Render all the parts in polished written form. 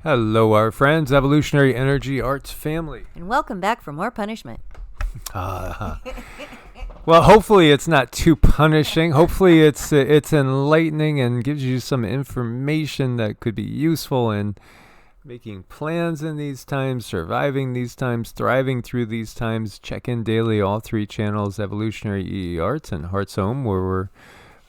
Hello, our friends, Evolutionary Energy Arts family. And welcome back for more punishment. Well, hopefully it's not too punishing. Hopefully it's enlightening and gives you some information that could be useful in making plans in these times, surviving these times, thriving through these times. Check in daily, all three channels, Evolutionary, EEARTS, and Heart's Home, where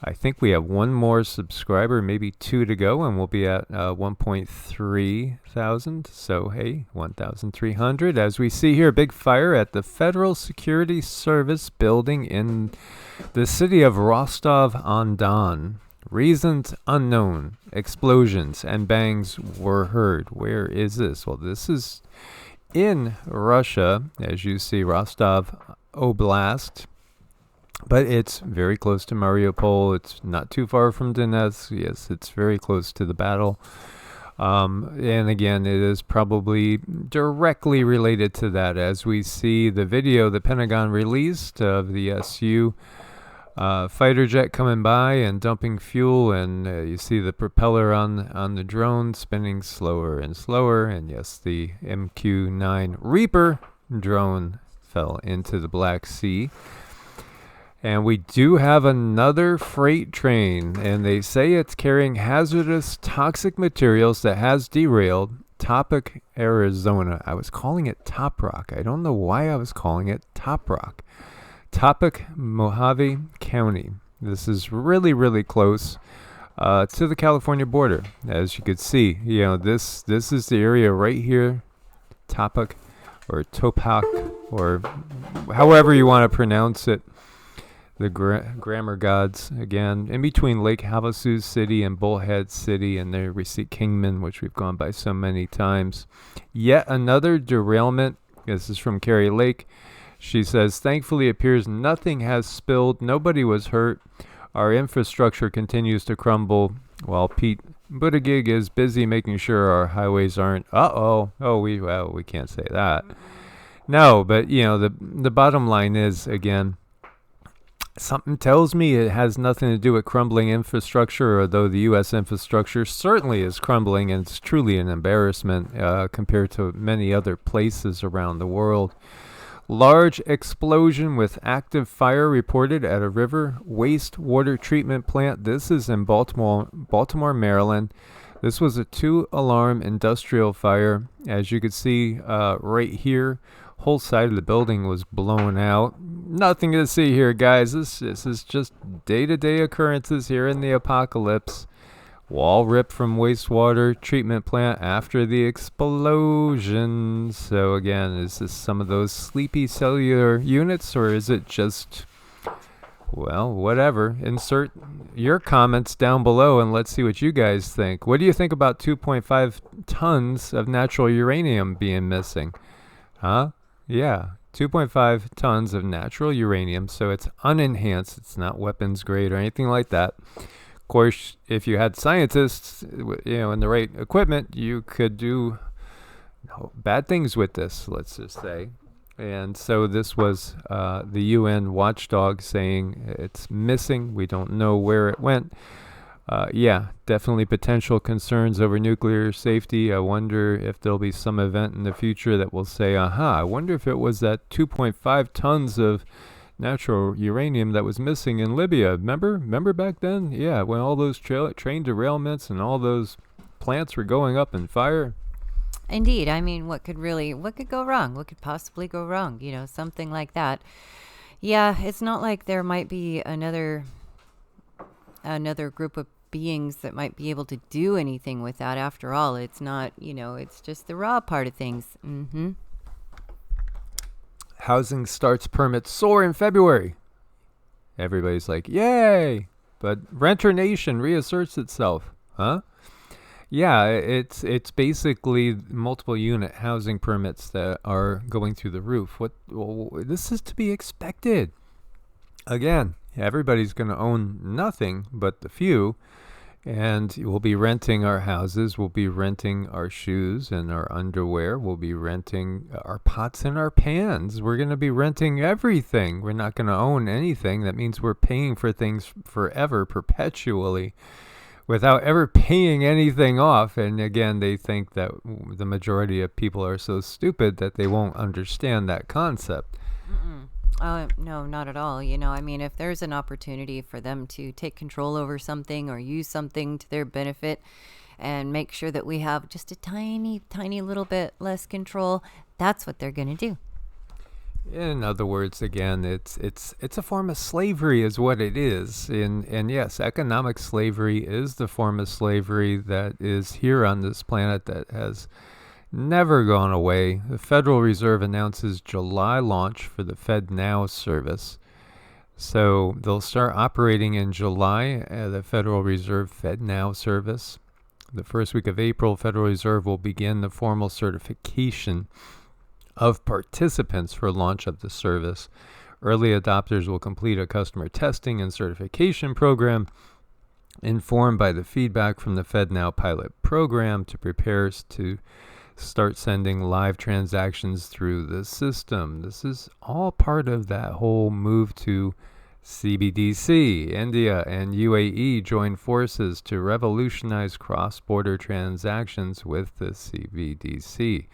I think we have one more subscriber, maybe two to go, and we'll be at 1.3 thousand. So, hey, 1,300. As we see here, big fire at the Federal Security Service building in the city of Rostov-on-Don. Reasons unknown. Explosions and bangs were heard. Where is this? Well, this is in Russia, as you see, Rostov Oblast. But it's very close to Mariupol. It's not too far from Donetsk. Yes, it's very close to the battle. And again, it is probably directly related to that. As we see the video the Pentagon released of the Su fighter jet coming by and dumping fuel, and you see the propeller on the drone spinning slower and slower. And yes, the MQ-9 Reaper drone fell into the Black Sea. And we do have another freight train, and they say it's carrying hazardous toxic materials that has derailed Topic, Arizona. I was calling it Top Rock. I don't know why I was calling it Top Rock. Topic, Mojave County. This is really, really close to the California border. As you could see, you know, this is the area right here, Topic, or Topak, or however you want to pronounce it. The grammar gods, again, in between Lake Havasu City and Bullhead City, and there we see Kingman, which we've gone by so many times. Yet another derailment. This is from Carrie Lake. She says, thankfully it appears nothing has spilled, nobody was hurt. Our infrastructure continues to crumble while Pete Buttigieg is busy making sure our highways aren't, we can't say that. No, but you know, the bottom line is, again, something tells me it has nothing to do with crumbling infrastructure, although the U.S. infrastructure certainly is crumbling, and it's truly an embarrassment compared to many other places around the world. Large explosion with active fire reported at a river wastewater treatment plant. This is in Baltimore, Maryland. This was a 2-alarm industrial fire. As you can see right here, whole side of the building was blown out. Nothing to see here, guys. This is just day-to-day occurrences here in the apocalypse. Wall ripped from wastewater treatment plant after the explosion. So again, is this some of those sleepy cellular units, or is it just, well, whatever. Insert your comments down below and let's see what you guys think. What do you think about 2.5 tons of natural uranium being missing? Huh? Yeah, 2.5 tons of natural uranium, so it's unenhanced. It's not weapons grade or anything like that. Of course, if you had scientists, in the right equipment, you could do bad things with this, let's just say. And so this was the UN watchdog saying it's missing. We don't know where it went. Definitely potential concerns over nuclear safety. I wonder if there'll be some event in the future that will say, I wonder if it was that 2.5 tons of natural uranium that was missing in Libya. Remember back then? Yeah, when all those train derailments and all those plants were going up in fire. Indeed. I mean, what could go wrong? What could possibly go wrong? Something like that. Yeah, it's not like there might be another group of beings that might be able to do anything with that. After all, it's not, it's just the raw part of things. Mm-hmm. Housing starts permits soar in February. Everybody's like, yay! But Renter Nation reasserts itself. Huh? Yeah, it's basically multiple unit housing permits that are going through the roof. This is to be expected. Again, everybody's going to own nothing but the few, and we'll be renting our houses, we'll be renting our shoes and our underwear, we'll be renting our pots and our pans. We're going to be renting everything. We're not going to own anything. That means we're paying for things forever, perpetually. without ever paying anything off. And again, they think that the majority of people are so stupid that they won't understand that concept. No, not at all. You know, I mean, if there's an opportunity for them to take control over something or use something to their benefit and make sure that we have just a tiny, tiny little bit less control, that's what they're going to do. In other words, again, it's a form of slavery is what it is. And yes, economic slavery is the form of slavery that is here on this planet that has never gone away. The Federal Reserve announces July launch for the FedNow service. So they'll start operating in July, the Federal Reserve FedNow service. The first week of April, Federal Reserve will begin the formal certification of participants for launch of the service. Early adopters will complete a customer testing and certification program informed by the feedback from the FedNow pilot program to prepare to start sending live transactions through the system. This is all part of that whole move to CBDC. India and UAE join forces to revolutionize cross-border transactions with the CBDC.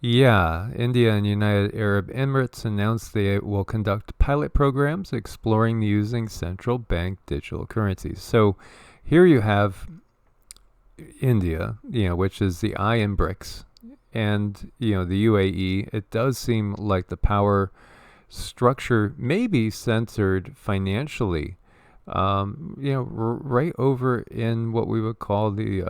Yeah, India and United Arab Emirates announced they will conduct pilot programs exploring using central bank digital currencies. So here you have India, which is the I in BRICS, and, the UAE. It does seem like the power structure may be centered financially, right over in what we would call the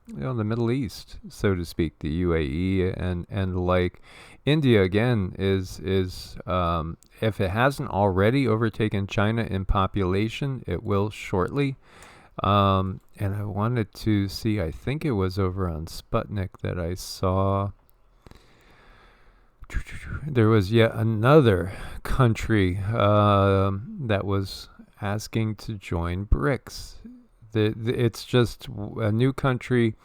the Middle East, so to speak, the UAE and like India again is if it hasn't already overtaken China in population, it will shortly. And I wanted to see, I think it was over on Sputnik that I saw there was yet another country that was asking to join BRICS. It's just a new country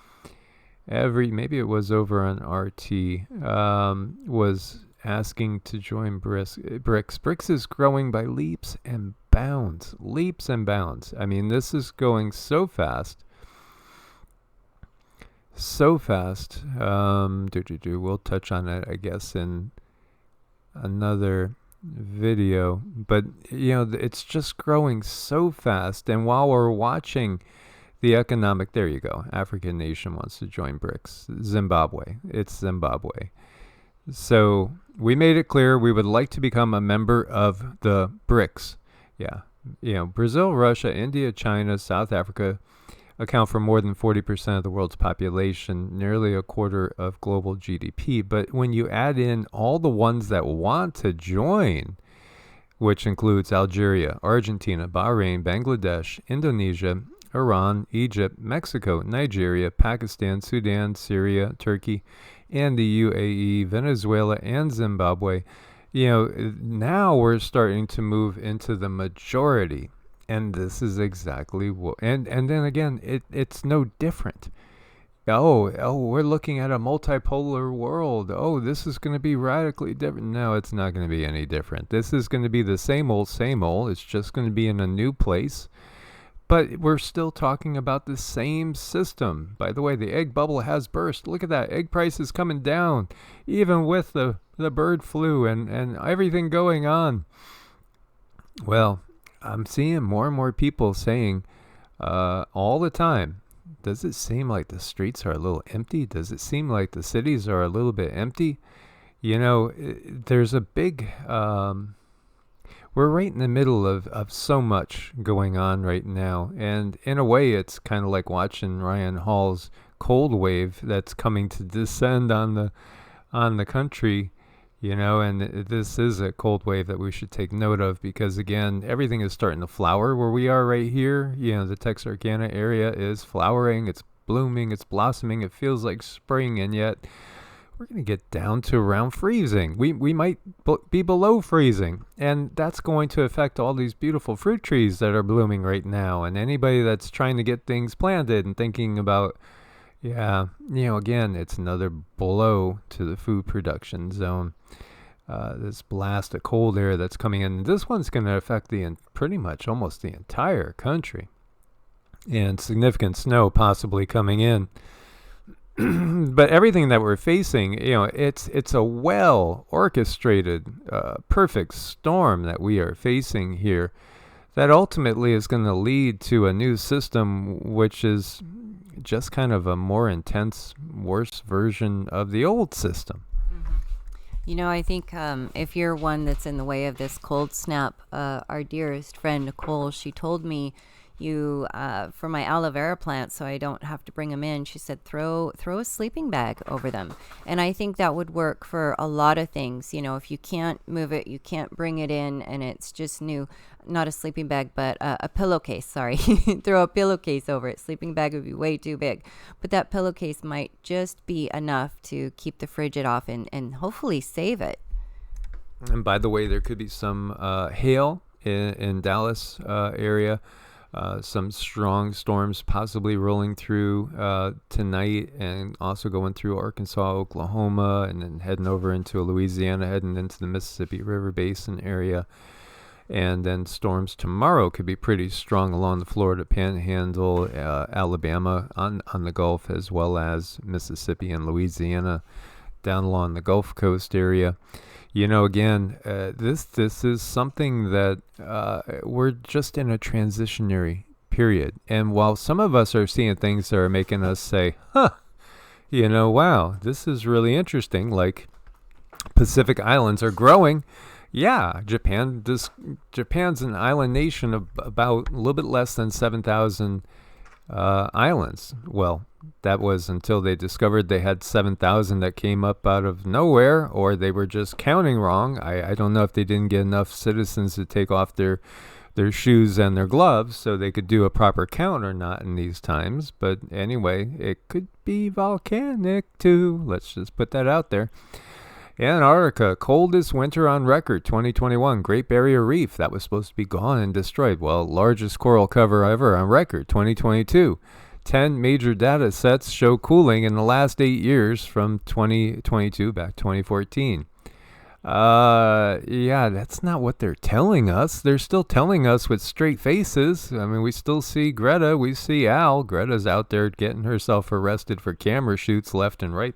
maybe it was over on RT, was asking to join BRICS. BRICS is growing by leaps and bounds. I mean, this is going so fast. We'll touch on it, I guess, in another video, but it's just growing so fast. And while we're watching the economic, there you go, African nation wants to join BRICS. It's Zimbabwe. So we made it clear we would like to become a member of the BRICS. Brazil, Russia, India, China, South Africa account for more than 40% of the world's population, nearly a quarter of global GDP. But when you add in all the ones that want to join, which includes Algeria, Argentina, Bahrain, Bangladesh, Indonesia, Iran, Egypt, Mexico, Nigeria, Pakistan, Sudan, Syria, Turkey, and the UAE, Venezuela, and Zimbabwe, now we're starting to move into the majority. And this is exactly what, and then again, it's no different. We're looking at a multipolar world. This is going to be radically different. No, it's not going to be any different. This is going to be the same old. It's just going to be in a new place. But we're still talking about the same system. By the way, the egg bubble has burst. Look at that. Egg prices coming down, even with the bird flu and everything going on. Well, I'm seeing more and more people saying all the time, does it seem like the streets are a little empty? Does it seem like the cities are a little bit empty? There's a big, we're right in the middle of so much going on right now. And in a way, it's kind of like watching Ryan Hall's cold wave that's coming to descend on the country. And this is a cold wave that we should take note of because, again, everything is starting to flower where we are right here. The Texarkana area is flowering, it's blooming, it's blossoming. It feels like spring, and yet we're going to get down to around freezing. We might be below freezing, and that's going to affect all these beautiful fruit trees that are blooming right now. And anybody that's trying to get things planted and thinking about, again, it's another blow to the food production zone. This blast of cold air that's coming in. This one's going to affect pretty much almost the entire country. and significant snow possibly coming in. But everything that we're facing, it's a well orchestrated, perfect storm that we are facing here that ultimately is going to lead to a new system, which is just kind of a more intense, worse version of the old system. I think if you're one that's in the way of this cold snap, our dearest friend Nicole, she told me for my aloe vera plants, so I don't have to bring them in, she said throw a sleeping bag over them. And I think that would work for a lot of things. If you can't move it, you can't bring it in, and it's just new. Not a sleeping bag, but a pillowcase, sorry. Throw a pillowcase over it. Sleeping bag would be way too big. But that pillowcase might just be enough to keep the frigid off and hopefully save it. And by the way, there could be some hail in Dallas area. Some strong storms possibly rolling through tonight, and also going through Arkansas, Oklahoma, and then heading over into Louisiana, heading into the Mississippi River Basin area. And then storms tomorrow could be pretty strong along the Florida Panhandle, Alabama on the Gulf, as well as Mississippi and Louisiana down along the Gulf Coast area. Again, this is something that we're just in a transitionary period. And while some of us are seeing things that are making us say, wow, this is really interesting, like Pacific Islands are growing. Yeah, Japan's an island nation of about a little bit less than 7,000 islands. Well, that was until they discovered they had 7,000 that came up out of nowhere, or they were just counting wrong. I don't know if they didn't get enough citizens to take off their shoes and their gloves so they could do a proper count or not in these times. But anyway, it could be volcanic too. Let's just put that out there. Antarctica, coldest winter on record, 2021. Great Barrier Reef, that was supposed to be gone and destroyed. Well, largest coral cover ever on record, 2022. 10 major data sets show cooling in the last 8 years from 2022 back to 2014. Yeah, that's not what they're telling us. They're still telling us with straight faces. I mean, we still see Greta, we see Al. Greta's out there getting herself arrested for camera shoots left and right.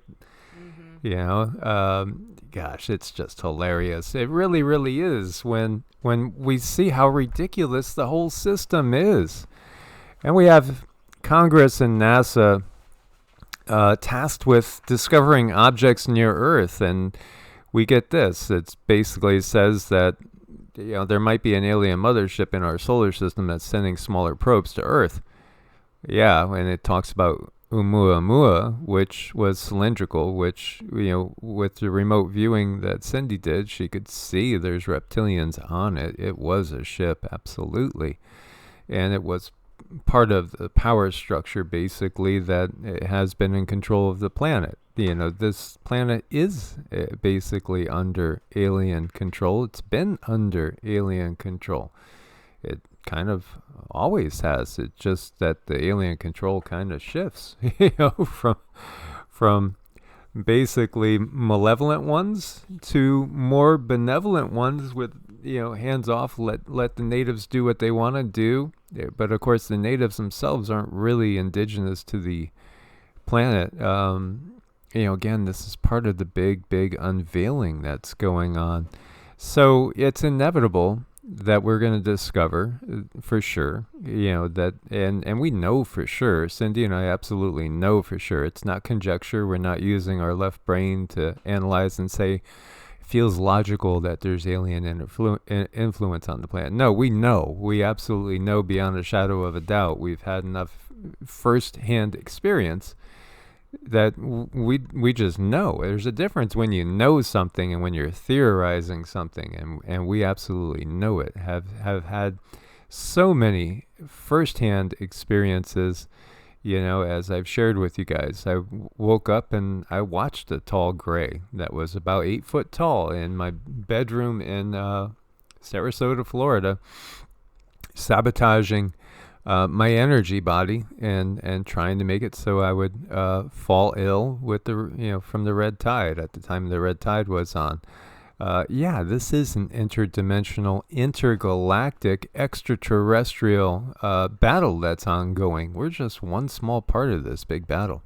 Gosh, it's just hilarious. It really, really is when we see how ridiculous the whole system is. And we have Congress and NASA tasked with discovering objects near Earth, and we get this. It basically says that there might be an alien mothership in our solar system that's sending smaller probes to Earth. Yeah, and it talks about Oumuamua, which was cylindrical, which, with the remote viewing that Cindy did, she could see there's reptilians on it. It was a ship, absolutely. And it was part of the power structure, basically, that it has been in control of the planet. This planet is basically under alien control. It's been under alien control. It kind of always has. It's just that the alien control kind of shifts, from basically malevolent ones to more benevolent ones with, hands off, let the natives do what they want to do. But of course, the natives themselves aren't really indigenous to the planet. Again, this is part of the big unveiling that's going on. So it's inevitable that we're going to discover for sure, that, and we know for sure, Cindy and I absolutely know for sure. It's not conjecture. We're not using our left brain to analyze and say, it feels logical that there's alien influence on the planet. No, we know. We absolutely know beyond a shadow of a doubt. We've had enough first-hand experience that we just know. There's a difference when you know something and when you're theorizing something, and we absolutely know it. Have had so many first-hand experiences, as I've shared with you guys. I woke up and I watched a tall gray that was about 8 foot tall in my bedroom in Sarasota, Florida, sabotaging my energy body and trying to make it so I would fall ill with from the red tide at the time the red tide was on. Yeah, this is an interdimensional, intergalactic, extraterrestrial battle that's ongoing. We're just one small part of this big battle.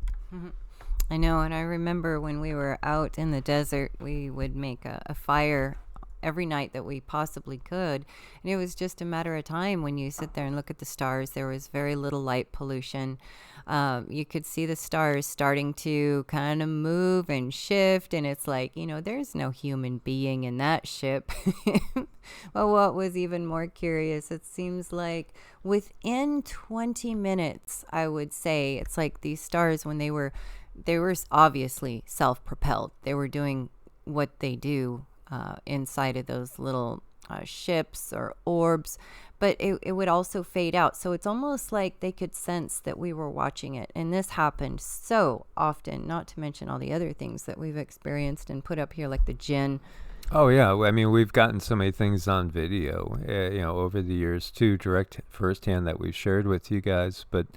I know, and I remember when we were out in the desert, we would make a fire every night that we possibly could. And it was just a matter of time when you sit there and look at the stars. There was very little light pollution. You could see the stars starting to kind of move and shift. And it's like, there's no human being in that ship. Well, what was even more curious, it seems like within 20 minutes, I would say, it's like these stars, when they were obviously self-propelled. They were doing what they do inside of those little ships or orbs, but it would also fade out. So it's almost like they could sense that we were watching it. And this happened so often, not to mention all the other things that we've experienced and put up here, like the djinn. Oh, yeah. I mean, we've gotten so many things on video, over the years, too, direct firsthand that we've shared with you guys. But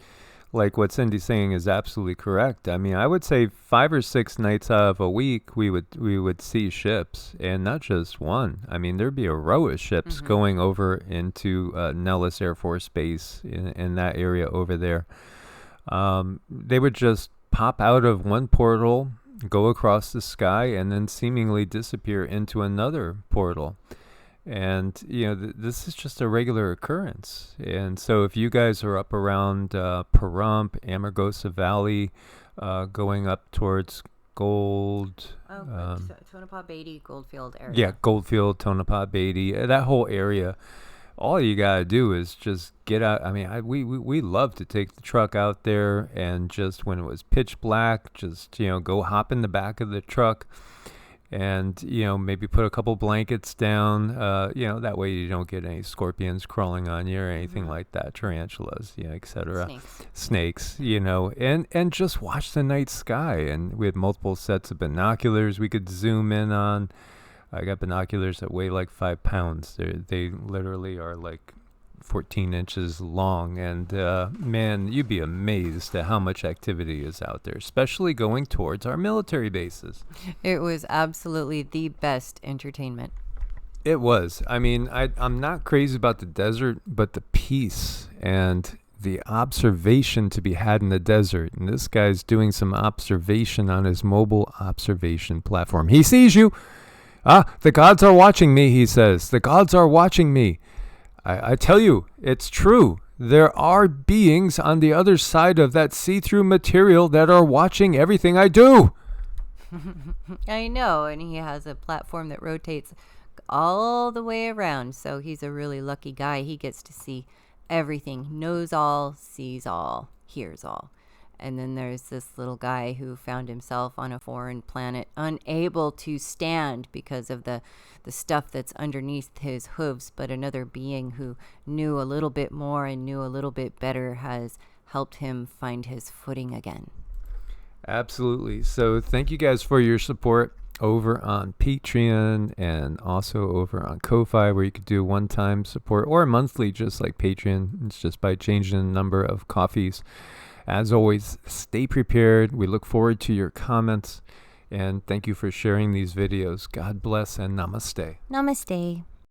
like what Cindy's saying is absolutely correct. I mean, I would say 5 or 6 nights out of a week, we would see ships, and not just one. I mean, there'd be a row of ships going over into Nellis Air Force Base in that area over there. They would just pop out of one portal, go across the sky, and then seemingly disappear into another portal. And, this is just a regular occurrence. And so if you guys are up around Pahrump, Amargosa Valley, going up towards Tonopah Beatty, Goldfield area. Yeah, Goldfield, Tonopah Beatty, that whole area, all you got to do is just get out. I mean, we love to take the truck out there and just, when it was pitch black, just, go hop in the back of the truck and, maybe put a couple blankets down, that way you don't get any scorpions crawling on you or anything like that, tarantulas, etc. Snakes, and just watch the night sky. And we had multiple sets of binoculars we could zoom in on. I got binoculars that weigh like 5 pounds. They literally are like 14 inches long. And man, you'd be amazed at how much activity is out there, especially going towards our military bases. It was absolutely the best entertainment. It was. I mean, I'm not crazy about the desert, but the peace and the observation to be had in the desert. And this guy's doing some observation on his mobile observation platform. He sees you. The gods are watching me, he says. The gods are watching me. I tell you, it's true. There are beings on the other side of that see-through material that are watching everything I do. I know, and he has a platform that rotates all the way around, so he's a really lucky guy. He gets to see everything, knows all, sees all, hears all. And then there's this little guy who found himself on a foreign planet, unable to stand because of the stuff that's underneath his hooves. But another being who knew a little bit more and knew a little bit better has helped him find his footing again. Absolutely. So thank you guys for your support over on Patreon and also over on Ko-Fi, where you could do one-time support or monthly, just like Patreon. It's just by changing the number of coffees. As always, stay prepared. We look forward to your comments. And thank you for sharing these videos. God bless and namaste. Namaste.